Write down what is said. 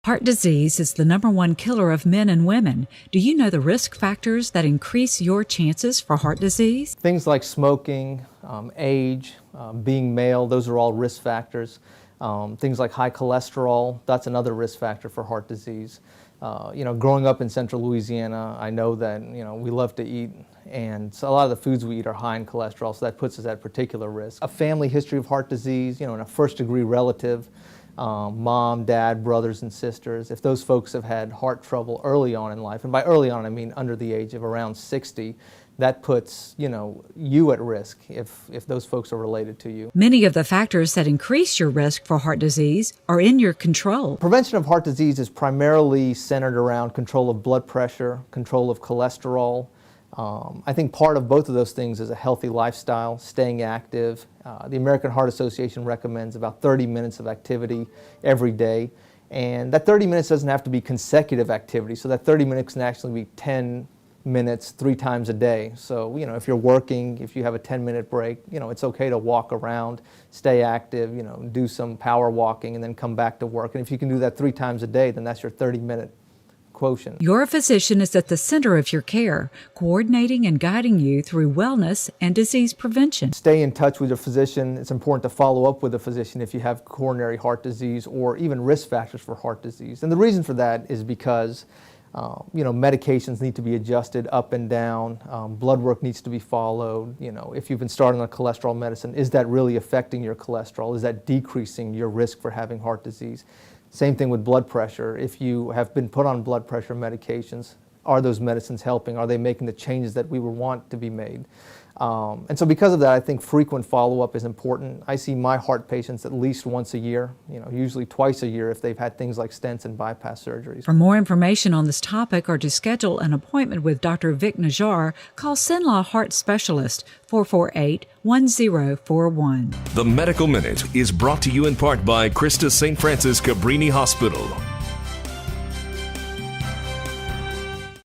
Heart disease is the number one killer of men and women. Do you know the risk factors that increase your chances for heart disease? Things like smoking, age, being male, those are all risk factors. Things like high cholesterol, that's another risk factor for heart disease. Growing up in central Louisiana, I know that we love to eat, and so a lot of the foods we eat are high in cholesterol, so that puts us at particular risk. A family history of heart disease, and a first-degree relative, mom, dad, brothers and sisters, if those folks have had heart trouble early on in life, and by early on I mean under the age of around 60, that puts you at risk if those folks are related to you. Many of the factors that increase your risk for heart disease are in your control. Prevention of heart disease is primarily centered around control of blood pressure, control of cholesterol. I think part of both of those things is a healthy lifestyle, staying active. The American Heart Association recommends about 30 minutes of activity every day. And that 30 minutes doesn't have to be consecutive activity, so that 30 minutes can actually be 10 minutes 3 times a day. So, if you're working, if you have a 10-minute break, it's okay to walk around, stay active, do some power walking and then come back to work. And if you can do that 3 times a day, then that's your 30-minute quotient. Your physician is at the center of your care, coordinating and guiding you through wellness and disease prevention. Stay in touch with your physician. It's important to follow up with a physician if you have coronary heart disease or even risk factors for heart disease. And the reason for that is because medications need to be adjusted up and down. Blood work needs to be followed. If you've been starting on cholesterol medicine, is that really affecting your cholesterol? Is that decreasing your risk for having heart disease? Same thing with blood pressure. If you have been put on blood pressure medications, are those medicines helping? Are they making the changes that we would want to be made? And so because of that, I think frequent follow-up is important. I see my heart patients at least once a year, usually twice a year if they've had things like stents and bypass surgeries. For more information on this topic or to schedule an appointment with Dr. Vik Nijjar, call CENLA Heart Specialists, 448-1041. The Medical Minute is brought to you in part by Christus St. Francis Cabrini Hospital.